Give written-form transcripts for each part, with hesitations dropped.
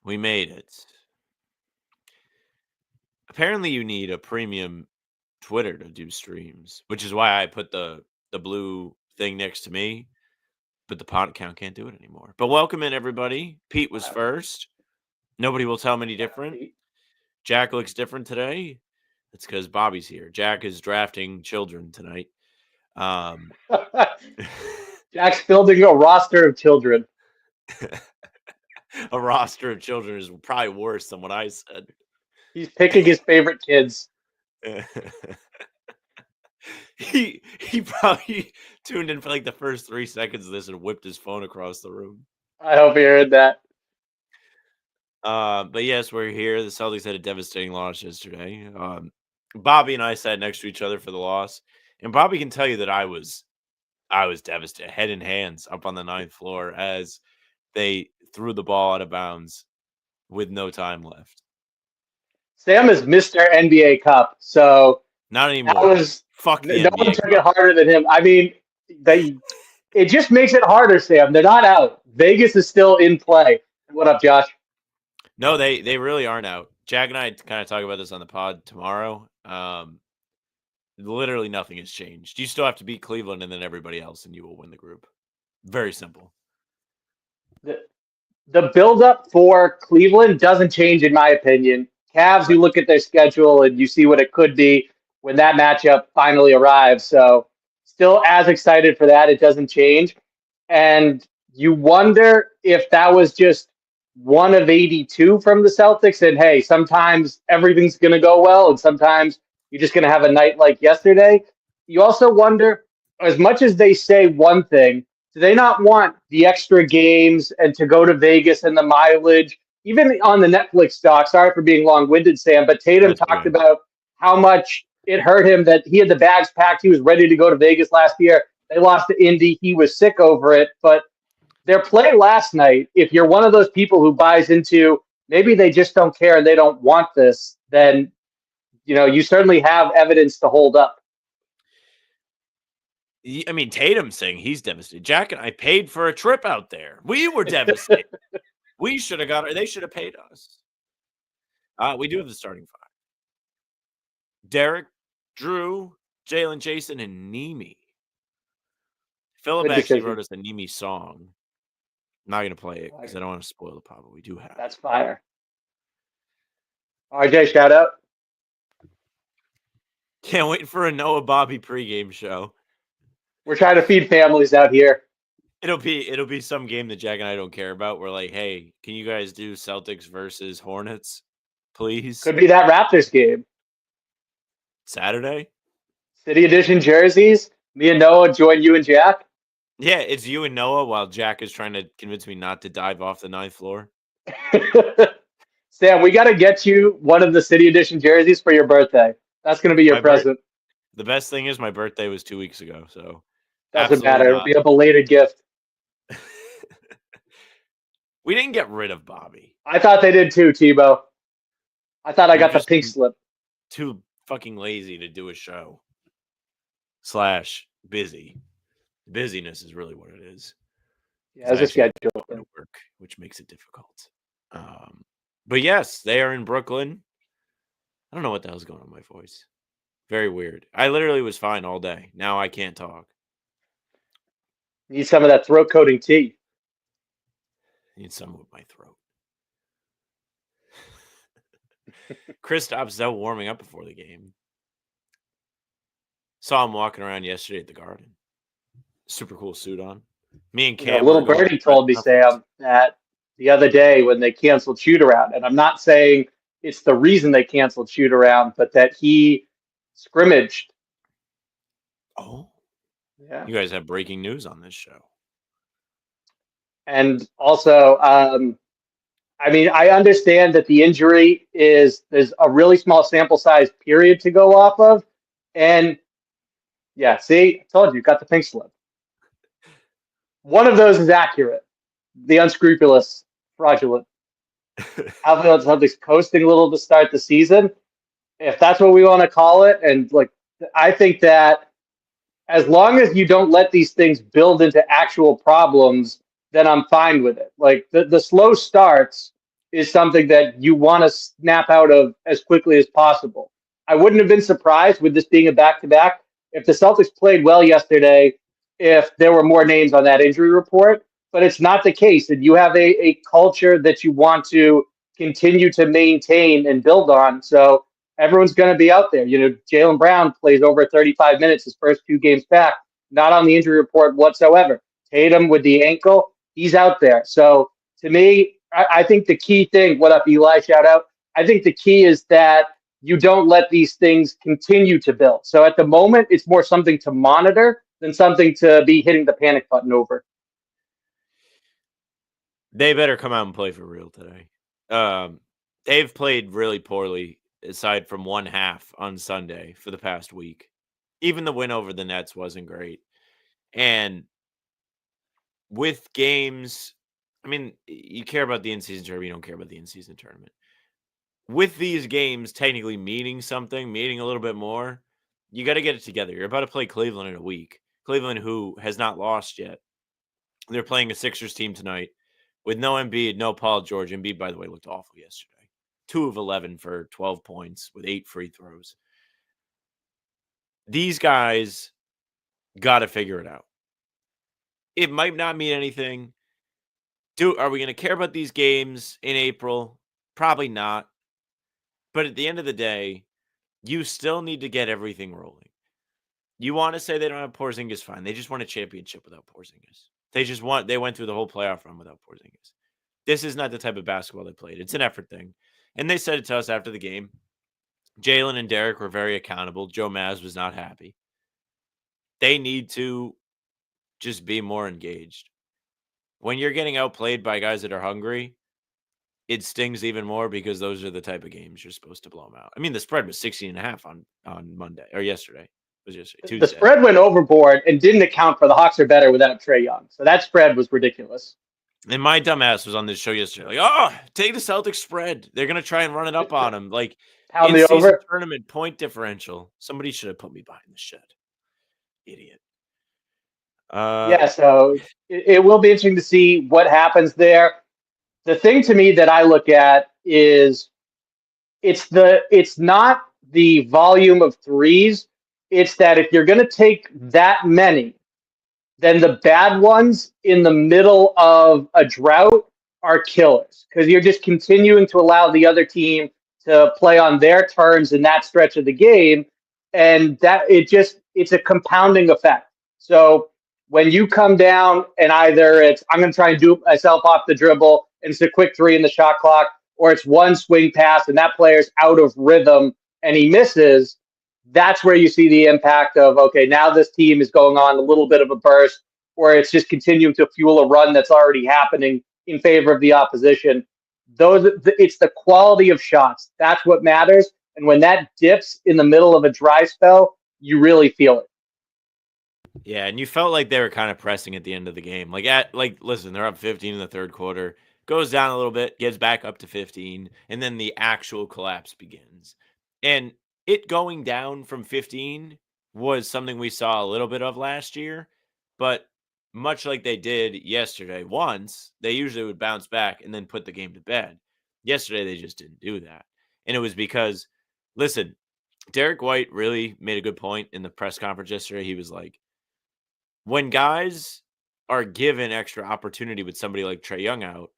We made it. Apparently, you need a premium Twitter to do streams, which is why I put the blue thing next to me. But the pod account can't do it anymore. But welcome in, everybody. Pete was first. Nobody will tell him any different. Jack looks different today. It's because Bobby's here. Jack is drafting children tonight. Jack's building a roster of children. A roster of children is probably worse than what I said. He's picking his favorite kids. He probably tuned in for like the first 3 seconds of this and whipped his phone across the room. I hope you heard that. But yes, we're here. The Celtics had a devastating loss yesterday. Bobby and I sat next to each other for the loss, and Bobby can tell you that I was devastated, head and hands up on the 9th floor as they threw the ball out of bounds with no time left. Sam is Mr. NBA Cup, so not anymore. Fuck the no NBA one took it harder than him. I mean, it just makes it harder, Sam. They're not out. Vegas is still in play. What up, Josh? No, they really aren't out. Jack and I kind of talk about this on the pod tomorrow. Literally nothing has changed. You still have to beat Cleveland and then everybody else, and you will win the group. Very simple. The build-up for Cleveland doesn't change, in my opinion. Cavs, you look at their schedule and you see what it could be when that matchup finally arrives. So still as excited for that. It doesn't change. And you wonder if that was just one of 82 from the Celtics. And hey, sometimes everything's going to go well and sometimes you're just going to have a night like yesterday. You also wonder, as much as they say one thing, do they not want the extra games and to go to Vegas and the mileage? Even on the Netflix doc, sorry for being long-winded, Sam, but Tatum talked about how much it hurt him that he had the bags packed. He was ready to go to Vegas last year. They lost to Indy. He was sick over it. But their play last night, if you're one of those people who buys into maybe they just don't care and they don't want this, then you certainly have evidence to hold up. I mean, Tatum's saying he's devastated. Jack and I paid for a trip out there. We were devastated. We should have got it. They should have paid us. We do have the starting 5. Derek, Drew, Jaylen, Jayson, and Nemi. Philip actually wrote us a Nemi song. I'm not going to play it because I don't want to spoil the pop, but we do have. That's fire. RJ, shout out. Can't wait for a Noah Bobby pregame show. We're trying to feed families out here. It'll be some game that Jack and I don't care about. We're like, hey, can you guys do Celtics versus Hornets, please? Could be that Raptors game. Saturday? City Edition jerseys. Me and Noah join you and Jack. Yeah, it's you and Noah while Jack is trying to convince me not to dive off the 9th floor. Sam, we got to get you one of the City Edition jerseys for your birthday. That's going to be your present. The best thing is my birthday was 2 weeks ago, so doesn't matter. It'll be a belated gift. We didn't get rid of Bobby. I thought they did too, Tebow. I thought I got the pink slip. Too fucking lazy to do a show. / busy. Busyness is really what it is. Yeah, it's a schedule. Work, which makes it difficult. But yes, they are in Brooklyn. I don't know what the hell's going on with my voice. Very weird. I literally was fine all day. Now I can't talk. Need some of that throat coating tea. Need some with my throat. Kristaps out warming up before the game. Saw him walking around yesterday at the Garden. Super cool suit on. Me and Cam. Little birdie told me, Sam, that the other day when they canceled shoot around, and I'm not saying it's the reason they canceled shoot around, but that he scrimmaged. Oh, yeah. You guys have breaking news on this show. And also, I mean, I understand that the injury there's a really small sample size period to go off of. And yeah, see, I told you, got the pink slip. One of those is accurate. The unscrupulous, fraudulent. Alvin Celtics coasting a little to start the season. If that's what we want to call it. And I think that as long as you don't let these things build into actual problems, then I'm fine with it. Like the slow starts is something that you want to snap out of as quickly as possible. I wouldn't have been surprised with this being a back-to-back if the Celtics played well yesterday, if there were more names on that injury report, but it's not the case. And you have a culture that you want to continue to maintain and build on. So everyone's going to be out there. Jaylen Brown plays over 35 minutes his first 2 games back, not on the injury report whatsoever. Tatum with the ankle, he's out there. So to me, I think the key thing, what up, Eli? Shout out. I think the key is that you don't let these things continue to build. So at the moment, it's more something to monitor than something to be hitting the panic button over. They better come out and play for real today. They've played really poorly, aside from one half on Sunday for the past week. Even the win over the Nets wasn't great. And with games, I mean, you care about the in-season tournament, you don't care about the in-season tournament. With these games technically meaning something, meaning a little bit more, you got to get it together. You're about to play Cleveland in a week. Cleveland, who has not lost yet. They're playing a Sixers team tonight with no Embiid, no Paul George. Embiid, by the way, looked awful yesterday. 2 of 11 for 12 points with 8 free throws. These guys got to figure it out. It might not mean anything. Are we going to care about these games in April? Probably not. But at the end of the day, you still need to get everything rolling. You want to say they don't have Porzingis, fine. They just won a championship without Porzingis. They went through the whole playoff run without Porzingis. This is not the type of basketball they played. It's an effort thing. And they said it to us after the game. Jaylen and Derek were very accountable. Joe Maz was not happy. They need to just be more engaged. When you're getting outplayed by guys that are hungry, it stings even more because those are the type of games you're supposed to blow them out. I mean, the spread was 16.5 on Monday or yesterday. It was yesterday, Tuesday. The spread went overboard and didn't account for the Hawks are better without Trae Young. So that spread was ridiculous. And my dumbass was on this show yesterday. Take the Celtics spread. They're going to try and run it up on them. Like, pound the over. Tournament point differential. Somebody should have put me behind the shed. Idiot. So it will be interesting to see what happens there. The thing to me that I look at is it's not the volume of threes. It's that if you're going to take that many, then the bad ones in the middle of a drought are killers because you're just continuing to allow the other team to play on their terms in that stretch of the game. And that it's a compounding effect. So when you come down and either I'm going to try and do myself off the dribble and it's a quick 3 in the shot clock, or it's one swing pass and that player's out of rhythm and he misses, that's where you see the impact of, okay, now this team is going on a little bit of a burst, or it's just continuing to fuel a run that's already happening in favor of the opposition. It's the quality of shots. That's what matters. And when that dips in the middle of a dry spell, you really feel it. Yeah, and you felt like they were kind of pressing at the end of the game. Listen, they're up 15 in the third quarter, goes down a little bit, gets back up to 15, and then the actual collapse begins. And it going down from 15 was something we saw a little bit of last year, but much like they did yesterday once, they usually would bounce back and then put the game to bed. Yesterday, they just didn't do that. And it was because, listen, Derek White really made a good point in the press conference yesterday. He was like, when guys are given extra opportunity with somebody like Trae Young out,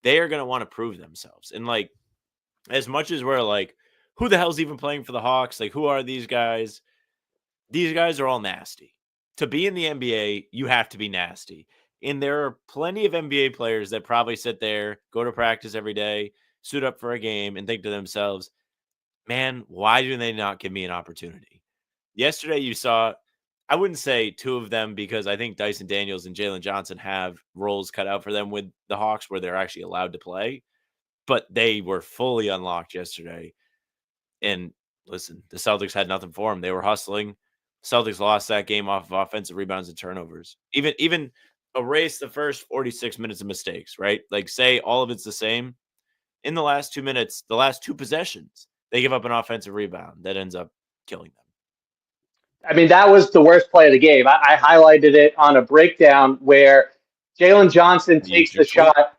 they are going to want to prove themselves. And like, as much as we're like, who the hell's even playing for the Hawks? Like, who are these guys? These guys are all nasty. To be in the NBA, you have to be nasty. And there are plenty of NBA players that probably sit there, go to practice every day, suit up for a game, and think to themselves, man, why do they not give me an opportunity? Yesterday, you saw, I wouldn't say 2 of them because I think Dyson Daniels and Jalen Johnson have roles cut out for them with the Hawks where they're actually allowed to play. But they were fully unlocked yesterday. And listen, the Celtics had nothing for them. They were hustling. Celtics lost that game off of offensive rebounds and turnovers. Even erase the first 46 minutes of mistakes, right? Like, say all of it's the same. In the last 2 minutes, the last 2 possessions, they give up an offensive rebound that ends up killing them. I mean, that was the worst play of the game. I highlighted it on a breakdown where Jalen Johnson takes the shot.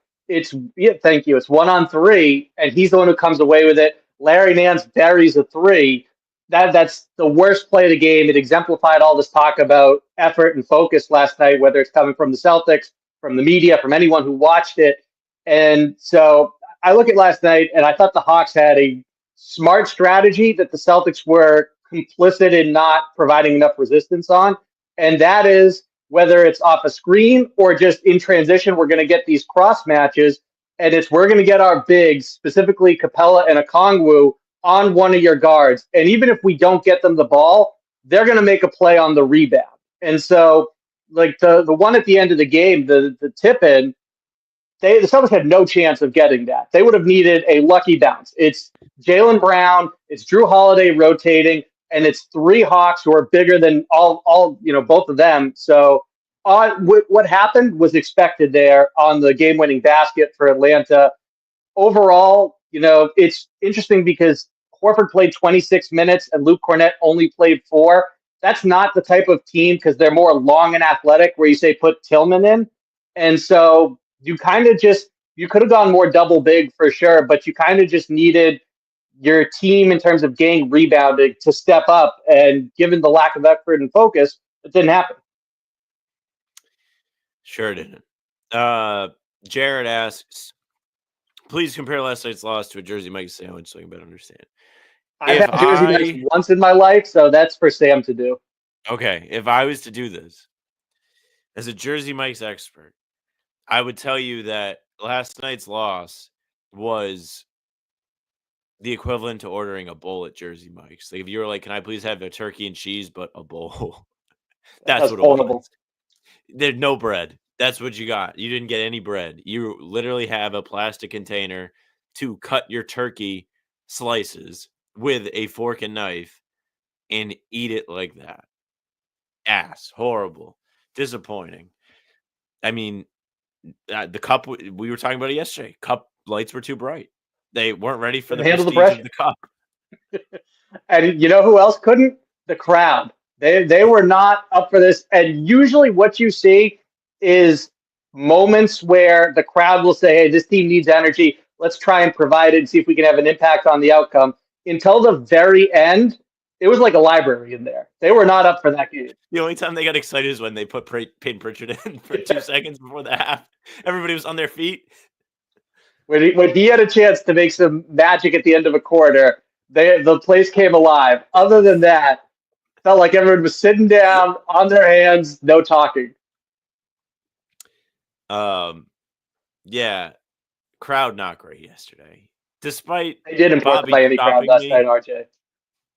thank you. It's 1-on-3, and he's the one who comes away with it. Larry Nance buries a three. That's the worst play of the game. It exemplified all this talk about effort and focus last night, whether it's coming from the Celtics, from the media, from anyone who watched it. And so I look at last night, and I thought the Hawks had a smart strategy that the Celtics were complicit in not providing enough resistance on. And that is whether it's off a screen or just in transition, we're going to get these cross matches. And we're going to get our bigs, specifically Capella and Okongwu, on one of your guards. And even if we don't get them the ball, they're going to make a play on the rebound. And so, like the one at the end of the game, the tip in, the Celtics had no chance of getting that. They would have needed a lucky bounce. It's Jaylen Brown, it's Drew Holiday rotating, and it's three Hawks who are bigger than all both of them. So what happened was expected there on the game-winning basket for Atlanta. Overall, it's interesting because Horford played 26 minutes and Luke Cornett only played 4. That's not the type of team, because they're more long and athletic, where you say put Tillman in. And so you could have gone more double big for sure, but you kind of just needed your team in terms of getting rebounding to step up. And given the lack of effort and focus, it didn't happen. Sure didn't. Jared asks, please compare last night's loss to a Jersey Mike's sandwich so I can better understand. I've had Jersey Mike's once in my life, so that's for Sam to do. Okay, if I was to do this as a Jersey Mike's expert, I would tell you that last night's loss was the equivalent to ordering a bowl at Jersey Mike's. Like if you were like, can I please have a turkey and cheese, but a bowl? That's what horrible. it was. There's no bread. That's what you got. You didn't get any bread. You literally have a plastic container to cut your turkey slices with a fork and knife and eat it like that. Horrible, disappointing. I mean, the cup, we were talking about it yesterday. Cup lights were too bright. They weren't ready for the prestige of the cup. And you know who else couldn't? The crowd. They were not up for this. And usually what you see is moments where the crowd will say, hey, this team needs energy. Let's try and provide it and see if we can have an impact on the outcome. Until the very end, it was like a library in there. They were not up for that game. The only time they got excited is when they put Peyton Pritchard in for 2 seconds before the half. Everybody was on their feet. When he had a chance to make some magic at the end of a quarter, the place came alive. Other than that, felt like everyone was sitting down on their hands, no talking. Yeah, crowd not great yesterday. Despite they didn't play any crowd last night, RJ.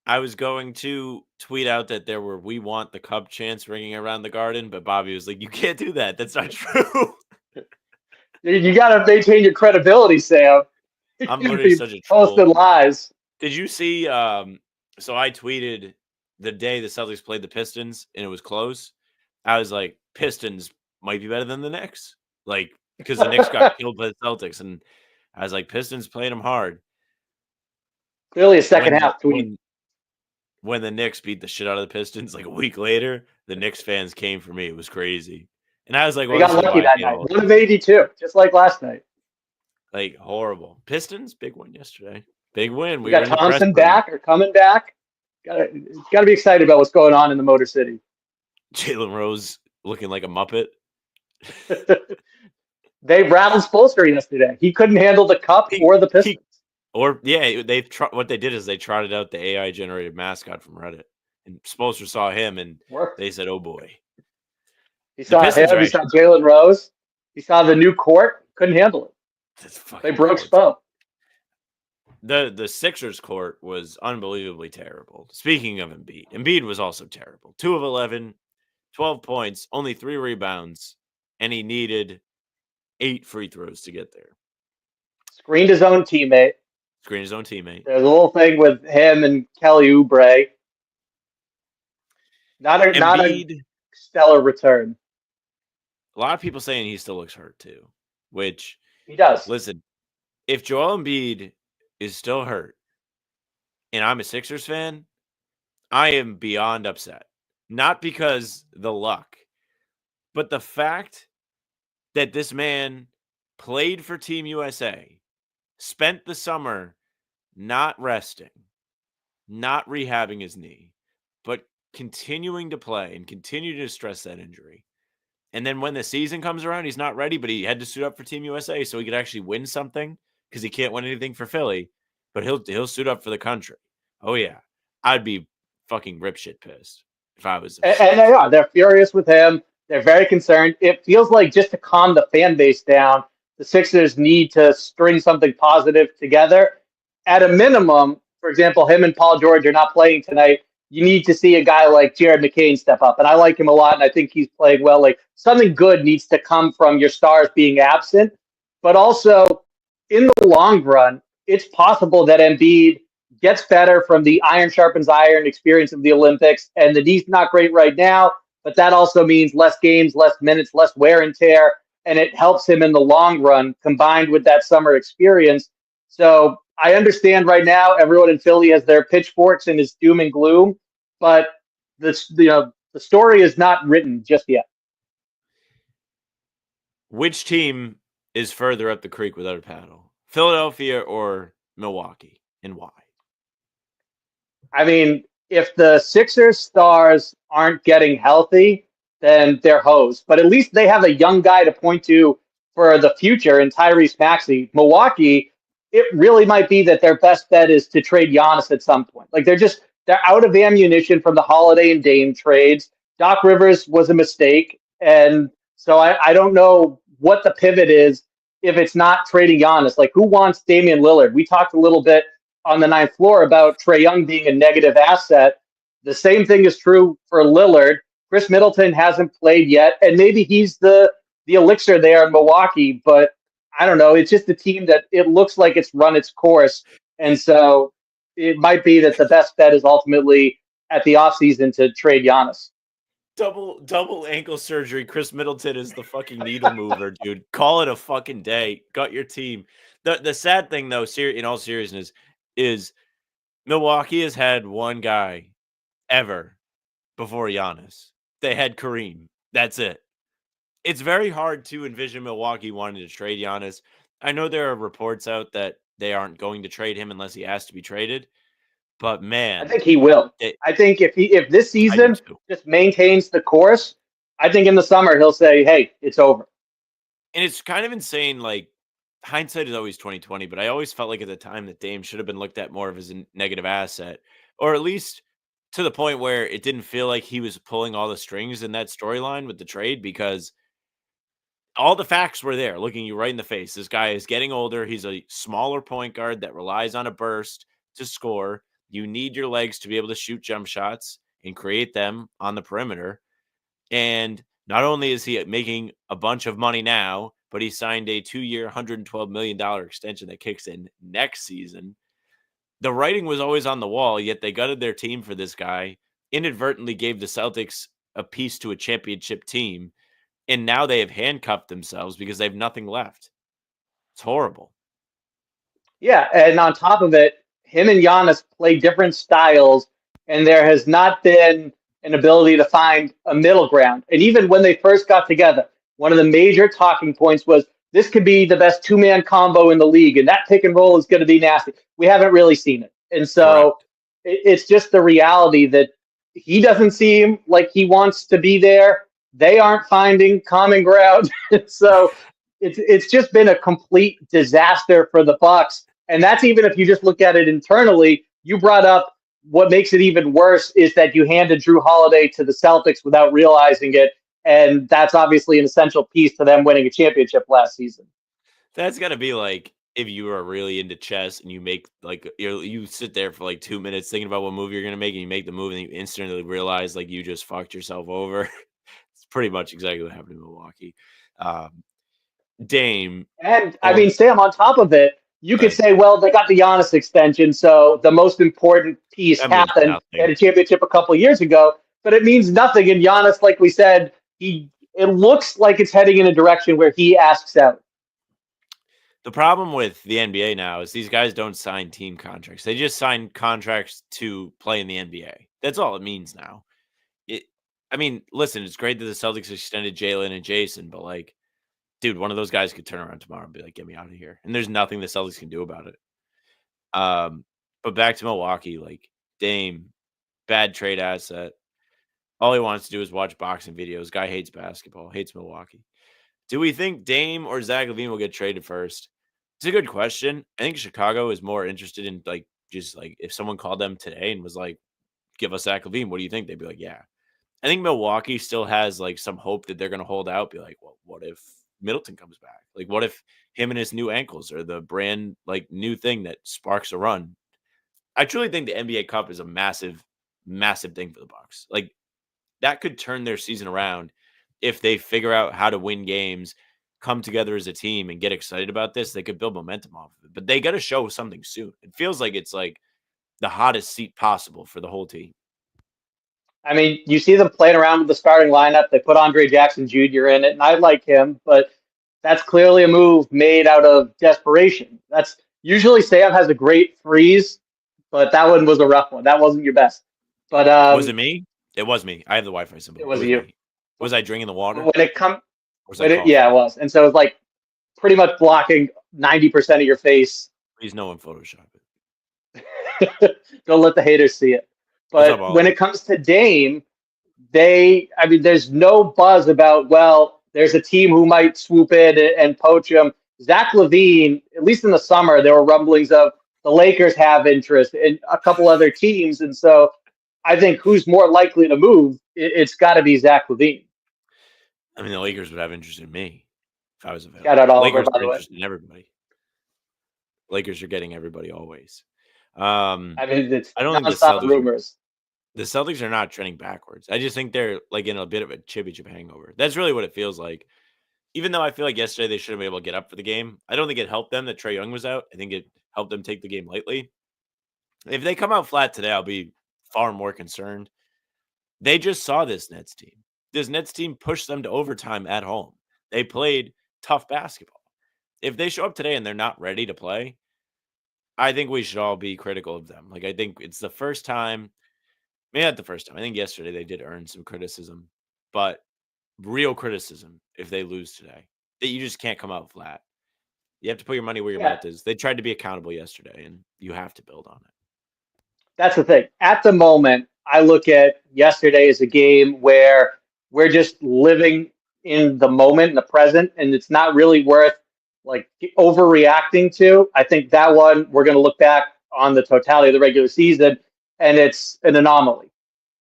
I was going to tweet out that there were "We Want the Cup" chants ringing around the Garden, but Bobby was like, "You can't do that. That's not true." You got to maintain your credibility, Sam. I'm literally such a troll. Posting lies. Did you see? So I tweeted the day the Celtics played the Pistons and it was close. I was like, Pistons might be better than the Knicks, like because the Knicks got killed by the Celtics, and I was like, Pistons played them hard. Clearly, a second half tweet. When the Knicks beat the shit out of the Pistons, like a week later, the Knicks fans came for me. It was crazy. And I was like, well, they got lucky that night. 1 of 82, just like last night. Like, horrible. Pistons, big win yesterday. Big win. We got Thompson back or coming back. Got to be excited about what's going on in the Motor City. Jalen Rose looking like a Muppet. They rattled Spoelstra yesterday. He couldn't handle the cup or the Pistons. What they did is they trotted out the AI generated mascot from Reddit, and Spoelstra saw him, and they said, "Oh boy." He saw him. He saw Jalen Rose. He saw the new court. Couldn't handle it. They broke Spo. The Sixers court was unbelievably terrible. Speaking of Embiid was also terrible. 2 of 11, 12 points, only 3 rebounds, and he needed 8 free throws to get there. Screened his own teammate. There's a little thing with him and Kelly Oubre. Not a stellar return. A lot of people saying he still looks hurt too, which he does. Listen, if Joel Embiid is still hurt and I'm a Sixers fan, I am beyond upset. Not because the luck, but the fact that this man played for Team USA, spent the summer not resting, not rehabbing his knee, but continuing to play and continue to stress that injury. And then when the season comes around, he's not ready, but he had to suit up for Team USA so he could actually win something because he can't win anything for Philly, but he'll suit up for the country. Oh yeah, I'd be fucking ripshit pissed if I was. And they are. They're furious with him. They're very concerned. It feels like just to calm the fan base down, the Sixers need to string something positive together. At a minimum, for example, him and Paul George are not playing tonight. You need to see a guy like Jared McCain step up. And I like him a lot, and I think he's playing well. Like something good needs to come from your stars being absent. But also, in the long run, it's possible that Embiid gets better from the iron sharpens iron experience of the Olympics. And the knee's not great right now, but that also means less games, less minutes, less wear and tear. And it helps him in the long run combined with that summer experience. So I understand right now everyone in Philly has their pitchforks and is doom and gloom, but the story is not written just yet. Which team is further up the creek without a paddle? Philadelphia or Milwaukee, and why? I mean, if the Sixers stars aren't getting healthy, then they're hosed. But at least they have a young guy to point to for the future in Tyrese Maxey. Milwaukee, it really might be that their best bet is to trade Giannis at some point. Like they're out of ammunition from the Holiday and Dame trades. Doc Rivers was a mistake. And so I don't know what the pivot is if it's not trading Giannis. Like who wants Damian Lillard? We talked a little bit on the ninth floor about Trae Young being a negative asset. The same thing is true for Lillard. Chris Middleton hasn't played yet, and maybe he's the elixir there in Milwaukee, but I don't know. It's just a team that it looks like it's run its course, and so it might be that the best bet is ultimately at the offseason to trade Giannis. Double ankle surgery. Chris Middleton is the fucking needle mover, dude. Call it a fucking day. Got your team. The sad thing, though, in all seriousness, is Milwaukee has had one guy ever before Giannis. They had Kareem. That's it. It's very hard to envision Milwaukee wanting to trade Giannis. I know there are reports out that they aren't going to trade him unless he asks to be traded. But man, I think he will. I think if this season just maintains the course, I think in the summer he'll say, "Hey, it's over." And it's kind of insane. Like hindsight is always 20/20, but I always felt like at the time that Dame should have been looked at more of as a negative asset, or at least to the point where it didn't feel like he was pulling all the strings in that storyline with the trade, because all the facts were there looking you right in the face. This guy is getting older. He's a smaller point guard that relies on a burst to score. You need your legs to be able to shoot jump shots and create them on the perimeter. And not only is he making a bunch of money now, but he signed a 2-year, $112 million extension that kicks in next season. The writing was always on the wall, yet they gutted their team for this guy, inadvertently gave the Celtics a piece to a championship team, and now they have handcuffed themselves because they have nothing left. It's horrible. Yeah, and on top of it, him and Giannis play different styles, and there has not been an ability to find a middle ground. And even when they first got together, one of the major talking points was this could be the best two-man combo in the league, and that pick and roll is going to be nasty. We haven't really seen it. And so it's just the reality that he doesn't seem like he wants to be there. They aren't finding common ground. So it's just been a complete disaster for the Bucks. And that's even if you just look at it internally. You brought up what makes it even worse is that you handed Drew Holiday to the Celtics without realizing it. And that's obviously an essential piece to them winning a championship last season. That's got to be like if you are really into chess and you make like you sit there for like 2 minutes thinking about what move you're going to make, and you make the move and you instantly realize like you just fucked yourself over. It's pretty much exactly what happened in Milwaukee. Dame. And I mean, Sam, on top of it, you could say, well, they got the Giannis extension, so the most important piece happened at a championship a couple of years ago, but it means nothing. And Giannis, like we said, it looks like it's heading in a direction where he asks out. The problem with the NBA now is these guys don't sign team contracts. They just sign contracts to play in the NBA. That's all it means now. I mean, listen, it's great that the Celtics extended Jaylen and Jayson, but like dude, one of those guys could turn around tomorrow and be like, "Get me out of here," and there's nothing the Celtics can do about it. But back to Milwaukee, like Dame, bad trade asset. All he wants to do is watch boxing videos. Guy hates basketball, hates Milwaukee. Do we think Dame or Zach LaVine will get traded first? It's a good question. I think Chicago is more interested in like just like if someone called them today and was like, "Give us Zach LaVine," what do you think? They'd be like, "Yeah." I think Milwaukee still has like some hope that they're going to hold out. Be like, "Well, what if Middleton comes back? Like, what if him and his new ankles are the brand like new thing that sparks a run?" I truly think the NBA Cup is a massive, massive thing for the Bucks. Like that could turn their season around if they figure out how to win games, come together as a team, and get excited about this. They could build momentum off of it, but they got to show something soon. It feels like it's like the hottest seat possible for the whole team. I mean, you see them playing around with the starting lineup. They put Andre Jackson Jr. in it, and I like him, but that's clearly a move made out of desperation. That's usually Sam has a great freeze, but that one was a rough one. That wasn't your best. But Was it me? It was me. I have the Wi-Fi it symbol. It was was you. me. Was I drinking the water? When it come, Or was I coughing? yeah, it was, and so it was like pretty much blocking 90% of your face. Please no one Photoshop it. Don't let the haters see it. What's up, But when Ollie? it comes to Dame, I mean, there's no buzz about, well, there's a team who might swoop in and poach him. Zach LaVine, at least in the summer, there were rumblings of the Lakers have interest and a couple other teams. And so I think who's more likely to move, it's got to be Zach LaVine. I mean, the Lakers would have interest in me if I was available. Shout out Oliver, Lakers by are the way. interested in everybody. Lakers are getting everybody always. I mean, it's I don't think nonstop rumors. the Celtics are not trending backwards. I just think they're like in a bit of a championship hangover. That's really what it feels like. Even though I feel like yesterday they should have been able to get up for the game, I don't think it helped them that Trae Young was out. I think it helped them take the game lightly. If they come out flat today, I'll be far more concerned. They just saw this Nets team. This Nets team pushed them to overtime at home. They played tough basketball. If they show up today and they're not ready to play, I think we should all be critical of them. Like, I think it's the first time, maybe not the first time. I think yesterday they did earn some criticism, but real criticism if they lose today, that you just can't come out flat. You have to put your money where your mouth is. They tried to be accountable yesterday, and you have to build on it. That's the thing. At the moment, I look at yesterday as a game where we're just living in the moment, in the present, and it's not really worth like overreacting to. I think that one we're going to look back on the totality of the regular season, and it's an anomaly.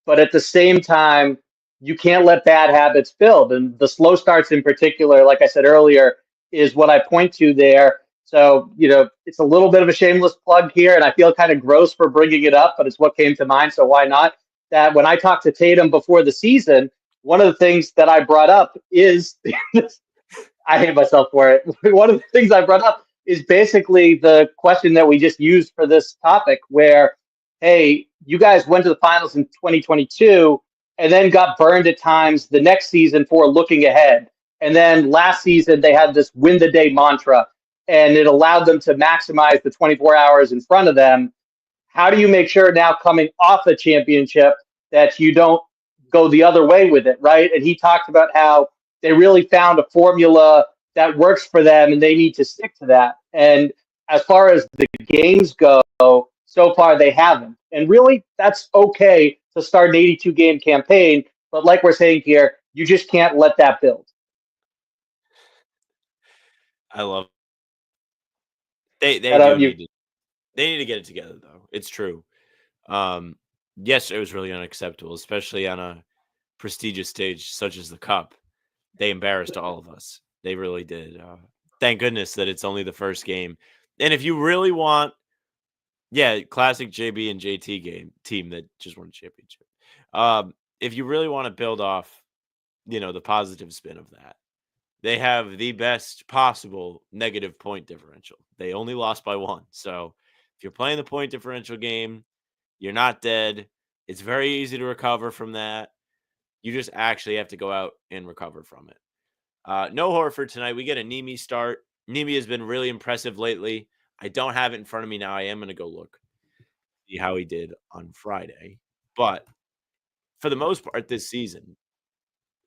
But at the same time, you can't let bad habits build. And the slow starts in particular, like I said earlier, is what I point to there. So, it's a little bit of a shameless plug here, and I feel kind of gross for bringing it up, but it's what came to mind. So why not? That when I talked to Tatum before the season, one of the things that I brought up is I hate myself for it. One of the things I brought up is basically the question that we just used for this topic, where, hey, you guys went to the finals in 2022 and then got burned at times the next season for looking ahead. And then last season, they had this win the day mantra, and it allowed them to maximize the 24 hours in front of them. How do you make sure now coming off a championship that you don't go the other way with it, right? And he talked about how they really found a formula that works for them and they need to stick to that. And as far as the games go, so far they haven't. And really, that's okay to start an 82 game campaign. But like we're saying here, you just can't let that build. I love they Shout out do you. they need to get it together though. It's true. Yes, it was really unacceptable, especially on a prestigious stage such as the Cup. They embarrassed all of us. They really did. Thank goodness that it's only the first game. And if you really want, yeah, classic JB and JT team that just won a championship. If you really want to build off, the positive spin of that, they have the best possible negative point differential. They only lost by 1. So if you're playing the point differential game, you're not dead. It's very easy to recover from that. You just actually have to go out and recover from it. No Horford tonight. We get a Nemi start. Nemi has been really impressive lately. I don't have it in front of me now. I am going to go look, see how he did on Friday. But for the most part this season,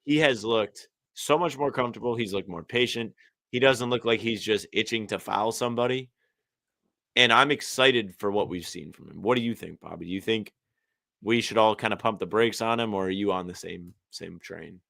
he has looked so much more comfortable. He's looked more patient. He doesn't look like he's just itching to foul somebody. And I'm excited for what we've seen from him. What do you think, Bobby? Do you think we should all kind of pump the brakes on him, or are you on the same train?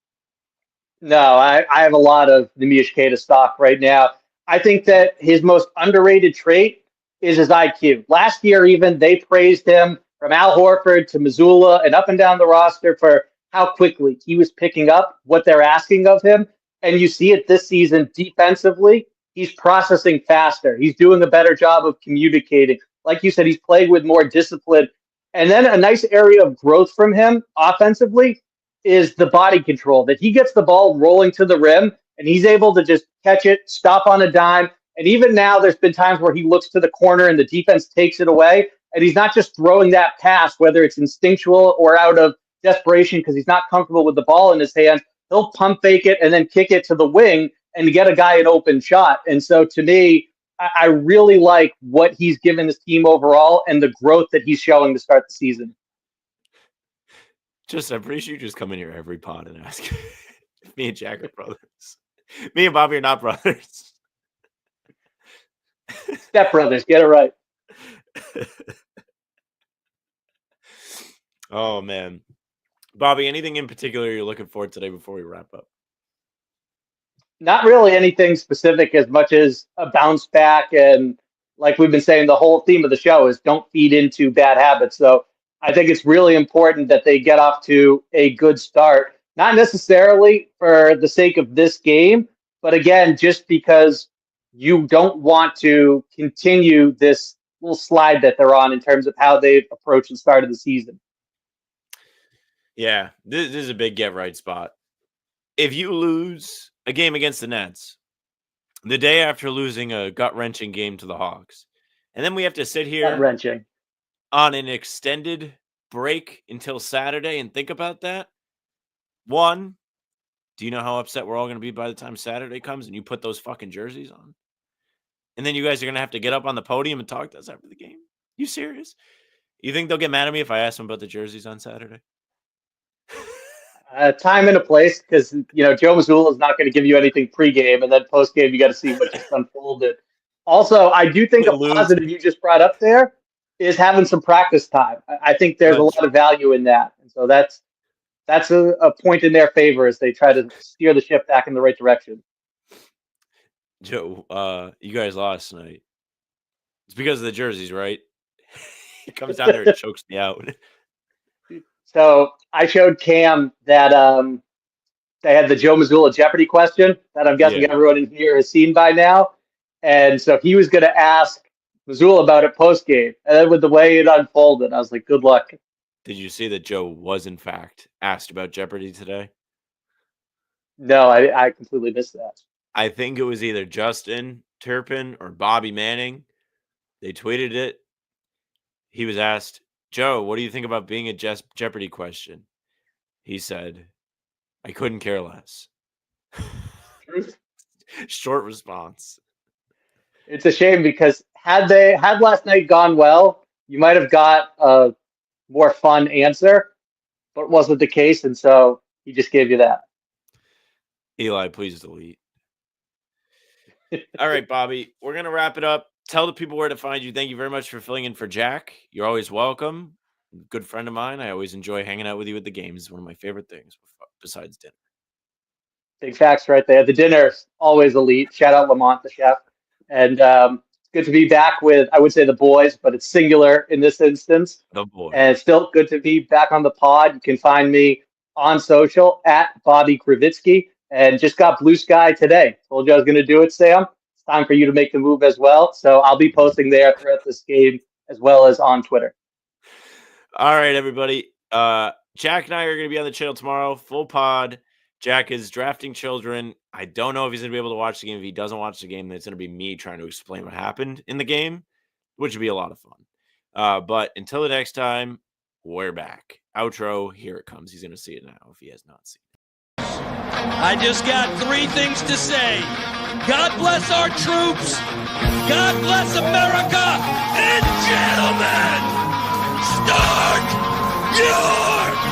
No, I have a lot of Nemish Queta stock right now. I think that his most underrated trait is his IQ. Last year, even, they praised him from Al Horford to Missoula and up and down the roster for how quickly he was picking up what they're asking of him. And you see it this season defensively. He's processing faster. He's doing a better job of communicating. Like you said, he's playing with more discipline. And then a nice area of growth from him offensively is the body control, that he gets the ball rolling to the rim and he's able to just catch it, stop on a dime. And even now, there's been times where he looks to the corner and the defense takes it away. And he's not just throwing that pass, whether it's instinctual or out of desperation because he's not comfortable with the ball in his hands. He'll pump fake it and then kick it to the wing and get a guy an open shot. And so to me, I really like what he's given this team overall and the growth that he's showing to start the season. I'm pretty sure you just come in here every pod and ask if me and Jack are brothers. Me and Bobby are not brothers. Step brothers, get it right. Oh, man. Bobby, anything in particular you're looking for today before we wrap up? Not really anything specific as much as a bounce back. And like we've been saying, the whole theme of the show is don't feed into bad habits. So I think it's really important that they get off to a good start, not necessarily for the sake of this game, but again, just because you don't want to continue this little slide that they're on in terms of how they've approached the start of the season. Yeah, this is a big get right spot. If you lose a game against the Nets the day after losing a gut-wrenching game to the Hawks, and then we have to sit here gut-wrenching on an extended break until Saturday and think about that. One, do you know how upset we're all going to be by the time Saturday comes and you put those fucking jerseys on? And then you guys are going to have to get up on the podium and talk to us after the game. You serious? You think they'll get mad at me if I ask them about the jerseys on Saturday? Time and a place, because Joe Mazzulla is not going to give you anything pregame, and then postgame you got to see what just unfolded. Also, I do think a positive you just brought up there is having some practice time. I think there's a lot of value in that, and so that's a point in their favor as they try to steer the ship back in the right direction. Joe, you guys lost tonight. It's because of the jerseys, right? He comes down there and chokes me out. So I showed Cam that they had the Joe Mazzulla Jeopardy question that I'm guessing everyone in here has seen by now. And so he was going to ask Mazzulla about it post-game. And then with the way it unfolded, I was like, good luck. Did you see that Joe was, in fact, asked about Jeopardy today? No, I completely missed that. I think it was either Justin Turpin or Bobby Manning. They tweeted it. He was asked, Joe, what do you think about being a Jeopardy question? He said, I couldn't care less. Short response. It's a shame because had last night gone well, you might have got a more fun answer, but it wasn't the case, and so he just gave you that. Eli, please delete. All right, Bobby, we're going to wrap it up. Tell the people where to find you. Thank you very much for filling in for Jack. You're always welcome. Good friend of mine. I always enjoy hanging out with you at the games. It's one of my favorite things besides dinner. Big facts right there. The dinner's always elite. Shout out Lamont, the chef. And it's good to be back with, I would say, the boys, but it's singular in this instance. The boys. And it's still good to be back on the pod. You can find me on social at Bobby Kravitsky. And just got Blue Sky today. Told you I was going to do it, Sam. It's time for you to make the move as well. So I'll be posting there throughout this game as well as on Twitter. All right, everybody. Jack and I are going to be on the channel tomorrow. Full pod. Jack is drafting children. I don't know if he's going to be able to watch the game. If he doesn't watch the game, then it's going to be me trying to explain what happened in the game, which would be a lot of fun. But until the next time, we're back. Outro, here it comes. He's going to see it now if he has not seen it. I just got 3 things to say. God bless our troops. God bless America. And gentlemen, start your